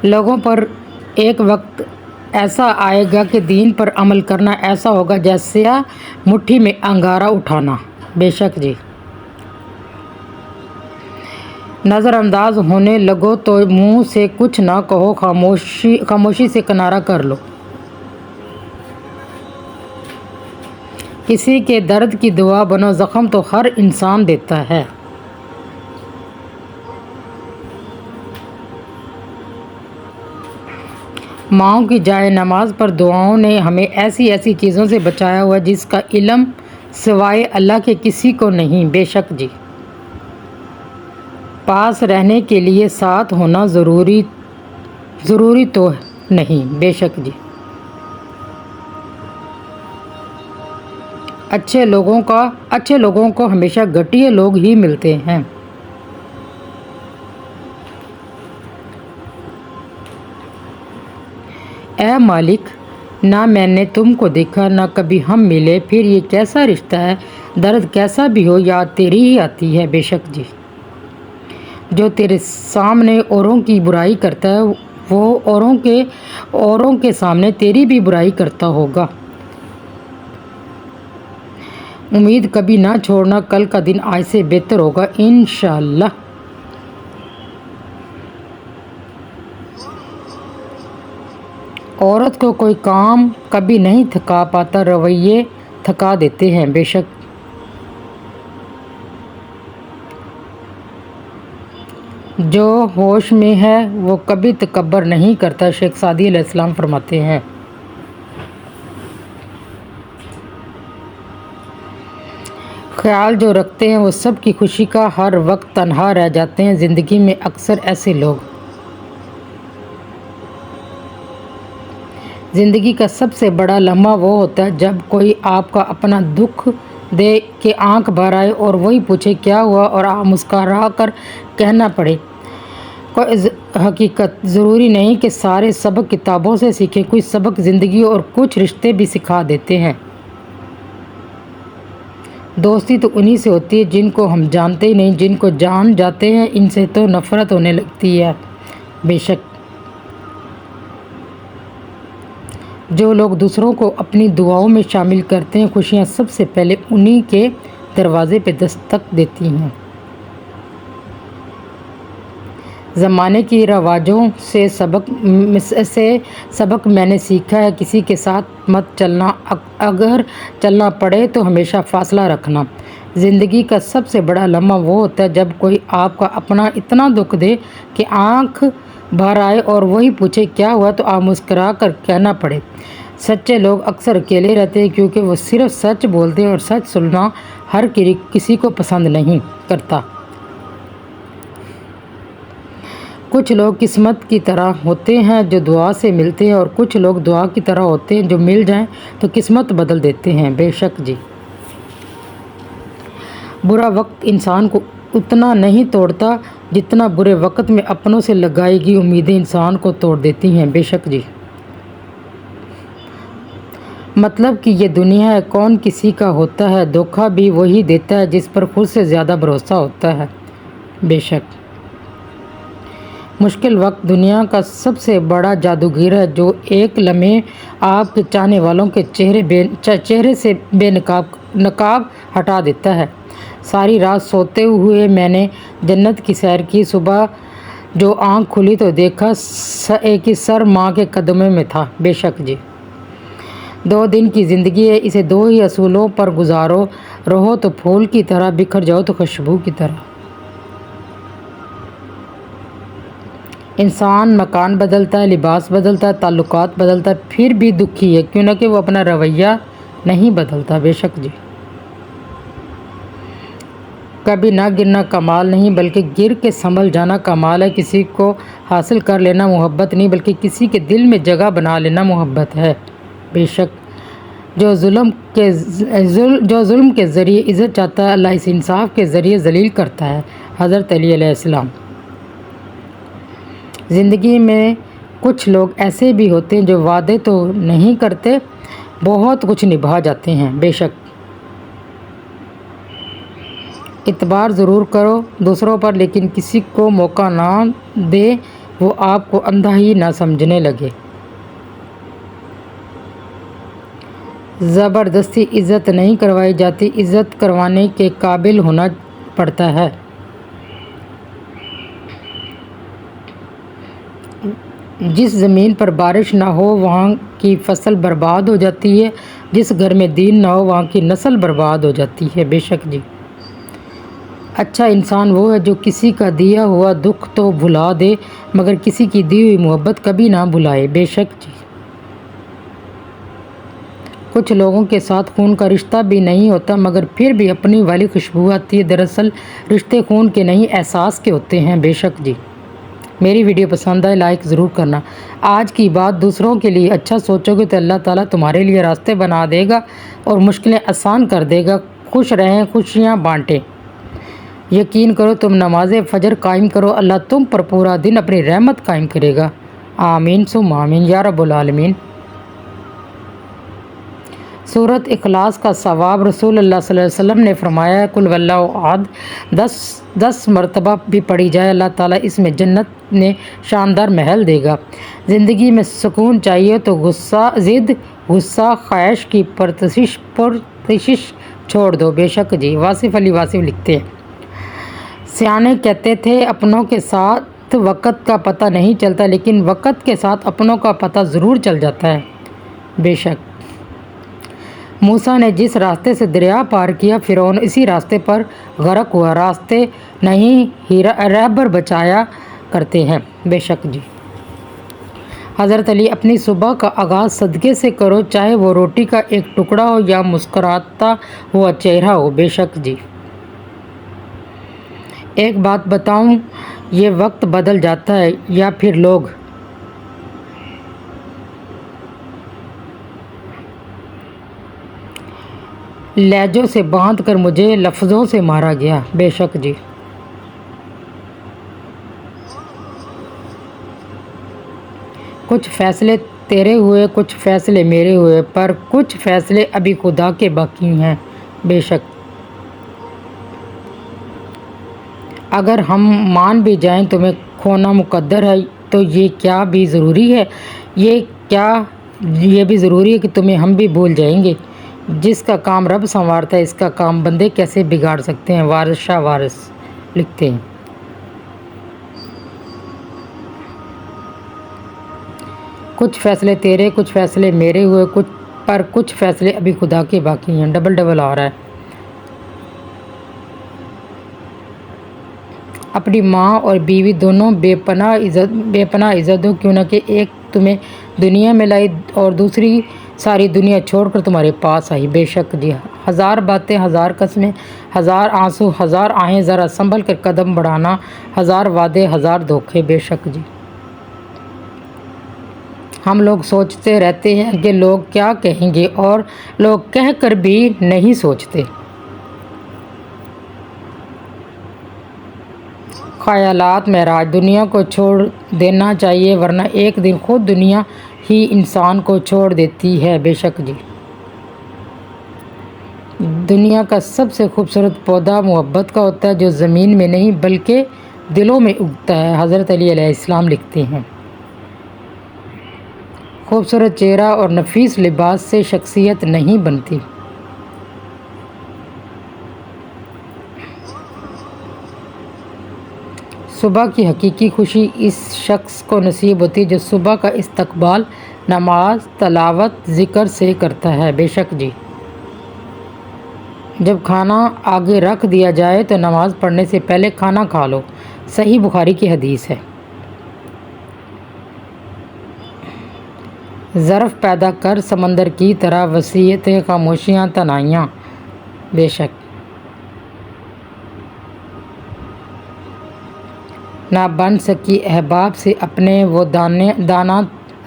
لوگوں پر ایک وقت ایسا آئے گا کہ دین پر عمل کرنا ایسا ہوگا جیسے مٹھی میں انگارہ اٹھانا۔ بے شک جی، نظر انداز ہونے لگو تو منہ سے کچھ نہ کہو، خاموشی سے کنارہ کر لو۔ کسی کے درد کی دوا بنو، زخم تو ہر انسان دیتا ہے۔ ماؤں کی جائے نماز پر دعاؤں نے ہمیں ایسی ایسی چیزوں سے بچایا ہوا جس کا علم سوائے اللہ کے کسی کو نہیں۔ بے شک جی، پاس رہنے کے لیے ساتھ ہونا ضروری تو نہیں۔ بے شک جی، اچھے لوگوں کو ہمیشہ گھٹیا لوگ ہی ملتے ہیں۔ اے مالک، نہ میں نے تم کو دیکھا نہ کبھی ہم ملے، پھر یہ کیسا رشتہ ہے؟ درد کیسا بھی ہو یاد تیری ہی آتی ہے۔ بے شک جی، جو تیرے سامنے اوروں کی برائی کرتا ہے وہ اوروں کے سامنے تیری بھی برائی کرتا ہوگا۔ امید کبھی نہ چھوڑنا، کل کا دن آج سے بہتر ہوگا انشاءاللہ۔ عورت کو کوئی کام کبھی نہیں تھکا پاتا، رویے تھکا دیتے ہیں۔ بے شک جو ہوش میں ہے وہ کبھی تکبر نہیں کرتا، شیخ سعدی علیہ السلام فرماتے ہیں۔ خیال جو رکھتے ہیں وہ سب کی خوشی کا ہر وقت تنہا رہ جاتے ہیں۔ زندگی میں اکثر ایسے لوگ زندگی کا سب سے بڑا لمحہ وہ ہوتا ہے جب کوئی آپ کا اپنا دکھ دے کے آنکھ بھر آئے اور وہی پوچھے کیا ہوا اور آپ مسکرا کر کہنا پڑے کوئی حقیقت ضروری نہیں کہ سارے سبق کتابوں سے سیکھیں، کچھ سبق زندگی اور کچھ رشتے بھی سکھا دیتے ہیں۔ دوستی تو انہی سے ہوتی ہے جن کو ہم جانتے ہی نہیں، جن کو جان جاتے ہیں ان سے تو نفرت ہونے لگتی ہے۔ بے شک جو لوگ دوسروں کو اپنی دعاؤں میں شامل کرتے ہیں، خوشیاں سب سے پہلے انہی کے دروازے پہ دستک دیتی ہیں۔ زمانے کی رواجوں سے سبق میں نے سیکھا ہے، کسی کے ساتھ مت چلنا، اگر چلنا پڑے تو ہمیشہ فاصلہ رکھنا۔ زندگی کا سب سے بڑا لمحہ وہ ہوتا ہے جب کوئی آپ کا اپنا اتنا دکھ دے کہ آنکھ بھر آئے اور وہی پوچھے کیا ہوا تو آپ مسکرا کر کہنا پڑے۔ سچے لوگ اکثر اکیلے رہتے ہیں کیونکہ وہ صرف سچ بولتے ہیں اور سچ سننا ہر کسی کو پسند نہیں کرتا۔ کچھ لوگ قسمت کی طرح ہوتے ہیں جو دعا سے ملتے ہیں اور کچھ لوگ دعا کی طرح ہوتے ہیں جو مل جائیں تو قسمت بدل دیتے ہیں۔ بے شک جی، برا وقت انسان کو اتنا نہیں توڑتا جتنا برے وقت میں اپنوں سے لگائی گئی امیدیں انسان کو توڑ دیتی ہیں۔ بے شک جی، مطلب کہ یہ دنیا ہے، کون کسی کا ہوتا ہے، دھوکہ بھی وہی دیتا ہے جس پر خود سے زیادہ بھروسہ ہوتا ہے۔ بے شک مشکل وقت دنیا کا سب سے بڑا جادوگر ہے جو ایک لمحے آپ کے چاہنے والوں کے چہرے سے بے نقاب ہٹا دیتا ہے۔ ساری رات سوتے ہوئے میں نے جنت کی سیر کی، صبح جو آنکھ کھلی تو دیکھا کہ سر ماں کے قدموں میں تھا۔ بے شک جی، 2 دن کی زندگی ہے، اسے 2 ہی اصولوں پر گزارو، رہو تو پھول کی طرح، بکھر جاؤ تو خوشبو کی طرح۔ انسان مکان بدلتا ہے، لباس بدلتا ہے، تعلقات بدلتا ہے، پھر بھی دکھی ہے کیوں نہ کہ وہ اپنا رویہ نہیں بدلتا۔ بے شک جی، کبھی نہ گرنا کمال نہیں بلکہ گر کے سنبھل جانا کمال ہے۔ کسی کو حاصل کر لینا محبت نہیں بلکہ کسی کے دل میں جگہ بنا لینا محبت ہے۔ بے شک جو ظلم کے ذریعے عزت چاہتا ہے اللہ اسے انصاف کے ذریعے ذلیل کرتا ہے۔ حضرت علی علیہ السلام۔ زندگی میں کچھ لوگ ایسے بھی ہوتے ہیں جو وعدے تو نہیں کرتے، بہت کچھ نبھا جاتے ہیں۔ بے شک اعتبار ضرور کرو دوسروں پر لیکن کسی کو موقع نہ دے وہ آپ کو اندھا ہی نہ سمجھنے لگے۔ زبردستی عزت نہیں کروائی جاتی، عزت کروانے کے قابل ہونا پڑتا ہے۔ جس زمین پر بارش نہ ہو وہاں کی فصل برباد ہو جاتی ہے، جس گھر میں دین نہ ہو وہاں کی نسل برباد ہو جاتی ہے۔ بے شک جی، اچھا انسان وہ ہے جو کسی کا دیا ہوا دکھ تو بھلا دے مگر کسی کی دی ہوئی محبت کبھی نہ بھلائے۔ بے شک جی، کچھ لوگوں کے ساتھ خون کا رشتہ بھی نہیں ہوتا مگر پھر بھی اپنی والی خوشبو آتی ہے، دراصل رشتے خون کے نہیں احساس کے ہوتے ہیں۔ بے شک جی، میری ویڈیو پسند آئے لائک ضرور کرنا۔ آج کی بات، دوسروں کے لیے اچھا سوچو گے تو اللہ تعالیٰ تمہارے لیے راستے بنا دے گا اور مشکلیں آسان کر دے گا۔ خوش رہیں، خوشیاں بانٹیں۔ یقین کرو، تم نماز فجر قائم کرو، اللہ تم پر پورا دن اپنی رحمت قائم کرے گا۔ آمین ثم آمین یا رب العالمین۔ سورۃ اخلاص کا ثواب، رسول اللہ صلی اللہ علیہ وسلم نے فرمایا ہے قل هو اللہ احد 10 مرتبہ بھی پڑھی جائے اللہ تعالیٰ اس میں جنت میں شاندار محل دے گا۔ زندگی میں سکون چاہیے تو غصہ خواہش کی پرتشش چھوڑ دو۔ بے شک جی، واصف علی واصف لکھتے ہیں سیانے کہتے تھے اپنوں کے ساتھ وقت کا پتہ نہیں چلتا لیکن وقت کے ساتھ اپنوں کا پتہ ضرور چل جاتا ہے۔ بے شک موسیٰ نے جس راستے سے دریا پار کیا فرعون اسی راستے پر غرق ہوا۔ راستے نہیں رہبر بچایا کرتے ہیں۔ بے شک جی، حضرت علی اپنی صبح کا آغاز صدقے سے کرو، چاہے وہ روٹی کا ایک ٹکڑا ہو یا مسکراتا ہوا چہرہ ہو۔ بے شک جی، ایک بات بتاؤں، یہ وقت بدل جاتا ہے یا پھر لوگ؟ لہجوں سے باندھ کر مجھے لفظوں سے مارا گیا۔ بے شک جی، کچھ فیصلے تیرے ہوئے کچھ فیصلے میرے ہوئے پر کچھ فیصلے ابھی خدا کے باقی ہیں۔ بے شک اگر ہم مان بھی جائیں تمہیں کھونا مقدر ہے تو یہ کیا بھی ضروری ہے یہ بھی ضروری ہے کہ تمہیں ہم بھی بھول جائیں گے۔ جس کا کام رب سنوارتا ہے اس کا کام بندے کیسے بگاڑ سکتے ہیں؟ وارث شاہ وارث لکھتے ہیں کچھ فیصلے تیرے کچھ فیصلے میرے ہوئے پر کچھ فیصلے ابھی خدا کے باقی ہیں۔ ڈبل آ رہا ہے۔ اپنی ماں اور بیوی دونوں بے پناہ عزت دو، کیوں نہ کہ ایک تمہیں دنیا میں لائی اور دوسری ساری دنیا چھوڑ کر تمہارے پاس آئی۔ بے شک جی، 1000 باتیں 1000 قسمیں 1000 آنسو 1000 آہیں، ذرا سنبھل کر قدم بڑھانا، 1000 وعدے 1000 دھوکے۔ بے شک جی، ہم لوگ سوچتے رہتے ہیں کہ لوگ کیا کہیں گے اور لوگ کہہ کر بھی نہیں سوچتے۔ خیالات معراج، دنیا کو چھوڑ دینا چاہیے ورنہ ایک دن خود دنیا ہی انسان کو چھوڑ دیتی ہے۔ بے شک جی، دنیا کا سب سے خوبصورت پودا محبت کا ہوتا ہے جو زمین میں نہیں بلکہ دلوں میں اگتا ہے۔ حضرت علی علیہ السلام لکھتے ہیں خوبصورت چہرہ اور نفیس لباس سے شخصیت نہیں بنتی۔ صبح کی حقیقی خوشی اس شخص کو نصیب ہوتی ہے جو صبح کا استقبال نماز تلاوت ذکر سے کرتا ہے۔ بے شک جی، جب کھانا آگے رکھ دیا جائے تو نماز پڑھنے سے پہلے کھانا کھا لو، صحیح بخاری کی حدیث ہے۔ ظرف پیدا کر سمندر کی طرح وسیعتیں خاموشیاں تنہائیاں۔ بے شک نہ بن سکی احباب سے اپنے، وہ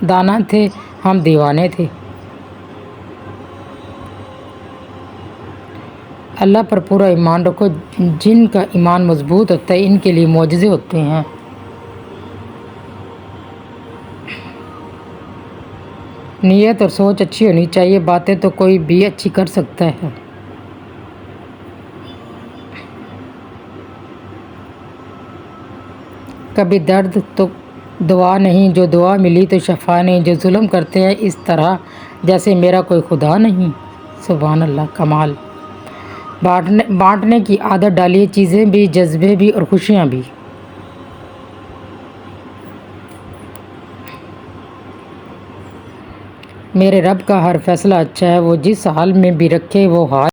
دانا تھے ہم دیوانے تھے۔ اللہ پر پورا ایمان رکھو، جن کا ایمان مضبوط ہوتا ہے ان کے لیے معجزے ہوتے ہیں۔ نیت اور سوچ اچھی ہونی چاہیے، باتیں تو کوئی بھی اچھی کر سکتا ہے۔ کبھی درد تو دعا نہیں، جو دعا ملی تو شفا نہیں، جو ظلم کرتے ہیں اس طرح جیسے میرا کوئی خدا نہیں۔ سبحان اللہ، کمال۔ بانٹنے کی عادت ڈالیے، چیزیں بھی، جذبے بھی اور خوشیاں بھی۔ میرے رب کا ہر فیصلہ اچھا ہے، وہ جس حال میں بھی رکھے وہ حال